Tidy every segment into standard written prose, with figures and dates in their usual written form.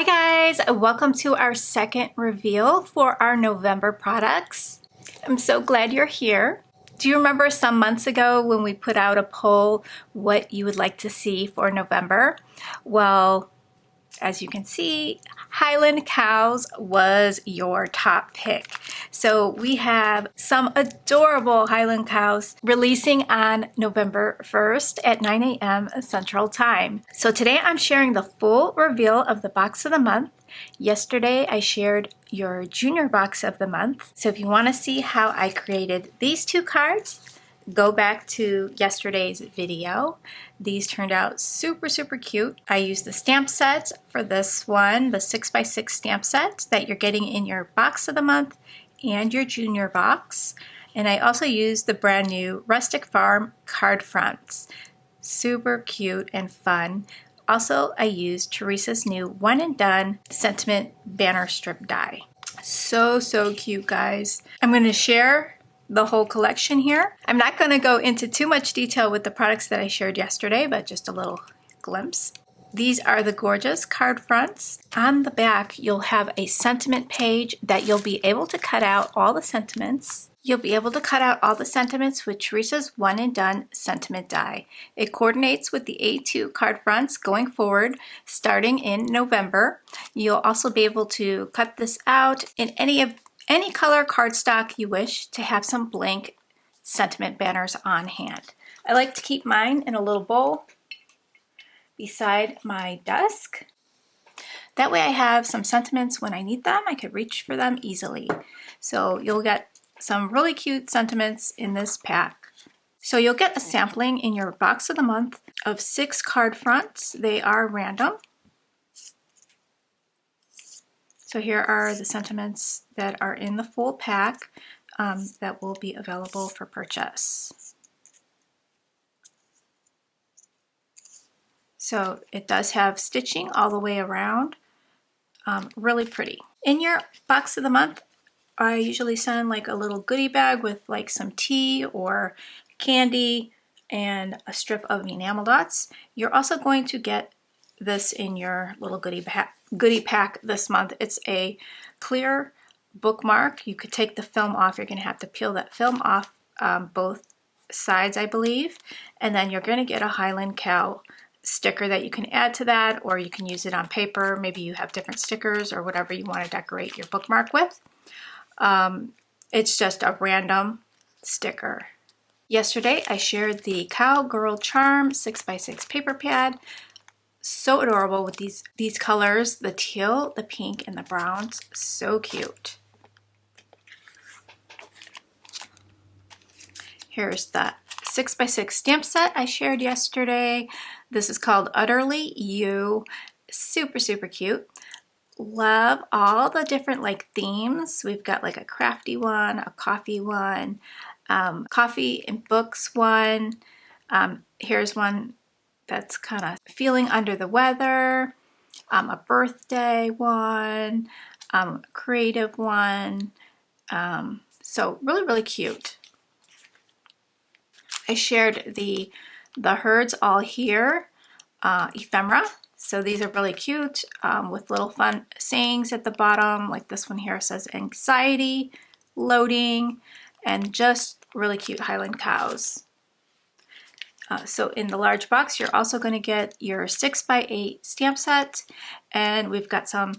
Hi guys, welcome to our second reveal for our November products. I'm so glad you're here. Do you remember some months ago when we put out a poll what you would like to see for November? Well, as you can see, Highland cows was your top pick. So we have some adorable Highland cows releasing on November 1st at 9 a.m. Central Time. So today I'm sharing the full reveal of the box of the month. Yesterday I shared your junior box of the month. So if you want to see how I created these two cards, go back to yesterday's video. These turned out super cute. I used the stamp set for this one, the 6x6 stamp set that you're getting in your box of the month and your junior box. And I also used the brand new Rustic Farm card fronts. Super cute and fun. Also, I used Teresa's new one and done sentiment banner strip die. So cute, guys. I'm going to share the whole collection here. I'm not going to go into too much detail with the products that I shared yesterday, but just a little glimpse. These are the gorgeous card fronts. On the back, you'll have a sentiment page that you'll be able to cut out all the sentiments. You'll be able to cut out all the sentiments with Teresa's one and done sentiment die. It coordinates with the A2 card fronts going forward starting in November. You'll also be able to cut this out in any color cardstock you wish to have some blank sentiment banners on hand. I like to keep mine in a little bowl beside my desk. That way I have some sentiments when I need them. I could reach for them easily. So you'll get some really cute sentiments in this pack. So you'll get a sampling in your box of the month of 6 card fronts. They are random. So here are the sentiments that are in the full pack that will be available for purchase. So it does have stitching all the way around, really pretty. In your box of the month, I usually send like a little goodie bag with like some tea or candy and a strip of enamel dots. You're also going to get this in your little goodie pack this month. It's a clear bookmark. You could take the film off. You're going to have to peel that film off both sides, I believe. And then you're going to get a Highland cow sticker that you can add to that, or you can use it on paper. Maybe you have different stickers or whatever you want to decorate your bookmark with. It's just a random sticker. Yesterday I shared the Cowgirl Charm 6x6 paper pad. So adorable with these colors, the teal, the pink, and the browns. So cute. Here's the 6x6 stamp set I shared yesterday. This is called Utterly You. Super cute. Love all the different like themes. We've got like a crafty one, a coffee one, coffee and books one. Here's one that's kind of feeling under the weather, a birthday one, creative one. So really cute. I shared the Herds All Here ephemera. So these are really cute with little fun sayings at the bottom. Like this one here says anxiety, loading, and just really cute Highland cows. So in the large box, you're also going to get your 6x8 stamp set. And we've got some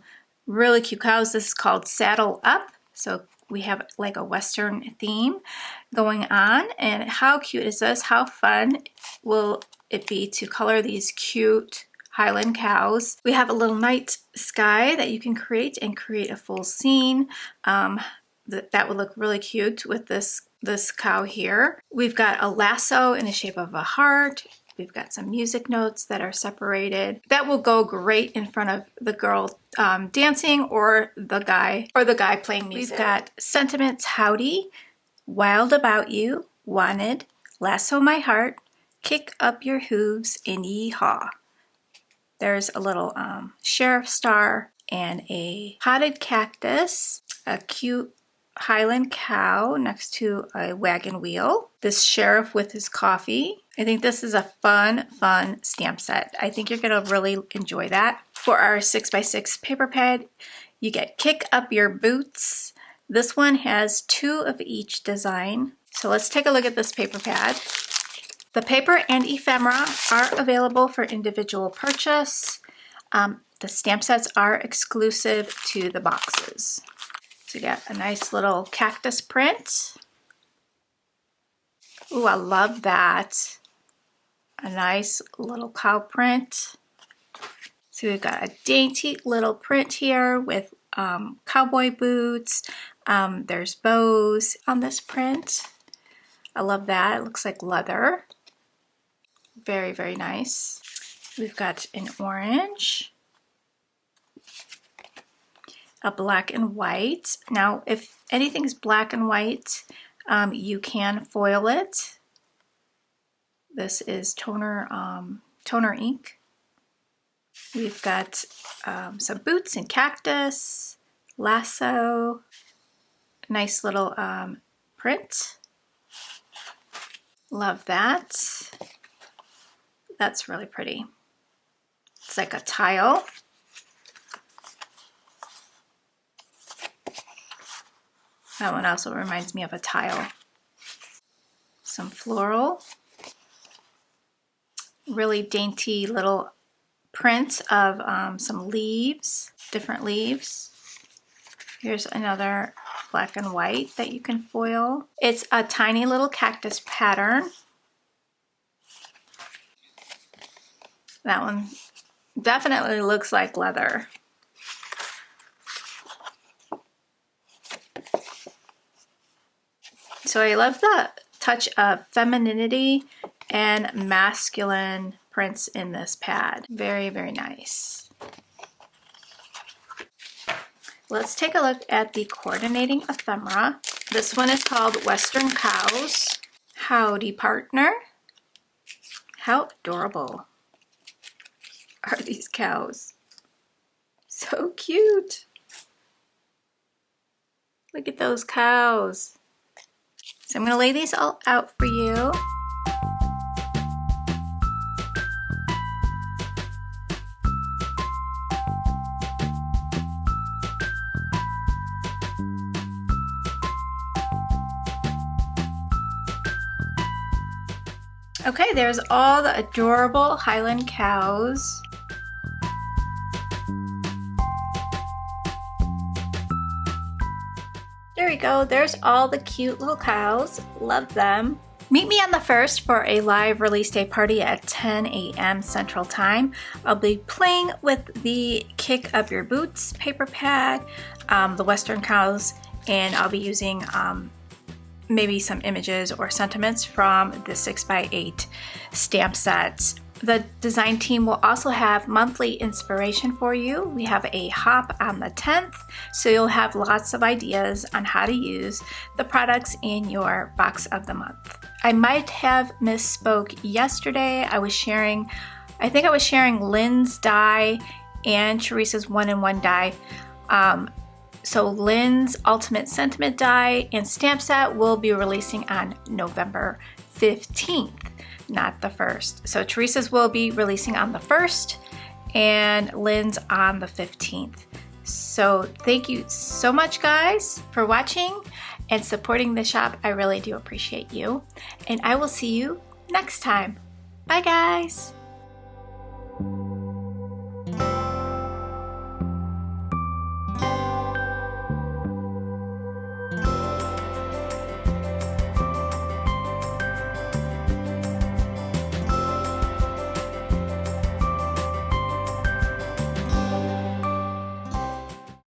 really cute cows. This is called Saddle Up. So we have like a Western theme going on. And how cute is this? How fun will it be to color these cute Highland cows? We have a little night sky that you can create and create a full scene. That would look really cute with this cow here. We've got a lasso in the shape of a heart. We've got some music notes that are separated. That will go great in front of the girl dancing or the guy playing music. We've got sentiments, howdy, wild about you, wanted, lasso my heart, kick up your hooves, and yee-haw. There's a little sheriff star and a potted cactus, a cute Highland cow next to a wagon wheel, this sheriff with his coffee, I think this is a fun stamp set. I think you're gonna really enjoy that. For our 6x6 paper pad, you get Kick Up Your Boots. This one has 2 of each design. So let's take a look at this paper pad. The paper and ephemera are available for individual purchase. The stamp sets are exclusive to the boxes. So you got a nice little cactus print. Ooh, I love that. A nice little cow print. So we've got a dainty little print here with cowboy boots. There's bows on this print. I love that. It looks like leather. Very, very nice. We've got an orange, a black and white. Now, if anything's black and white, you can foil it. This is toner ink. We've got some boots and cactus, lasso, nice little print. Love that. That's really pretty. It's like a tile. That one also reminds me of a tile. Some floral. Really dainty little print of some leaves, different leaves. Here's another black and white that you can foil. It's a tiny little cactus pattern. That one definitely looks like leather. So I love the touch of femininity and masculine prints in this pad. Very, very nice. Let's take a look at the coordinating ephemera. This one is called Western Cows. Howdy, partner. How adorable are these cows? So cute. Look at those cows. So I'm going to lay these all out for you. Okay, there's all the adorable Highland cows. There we go, there's all the cute little cows. Love them. Meet me on the 1st for a live release day party at 10 a.m. Central Time. I'll be playing with the Kick Up Your Boots paper pad, the Western Cows, and I'll be using maybe some images or sentiments from the 6x8 stamp sets. The design team will also have monthly inspiration for you. We have a hop on the 10th, so you'll have lots of ideas on how to use the products in your box of the month. I might have misspoke yesterday. I think I was sharing Lynn's die and Teresa's 1-in-1 die. So Lynn's Ultimate Sentiment die and stamp set will be releasing on November 15th, not the 1st. So Teresa's will be releasing on the 1st and Lynn's on the 15th. So thank you so much, guys, for watching and supporting the shop. I really do appreciate you. And I will see you next time. Bye, guys.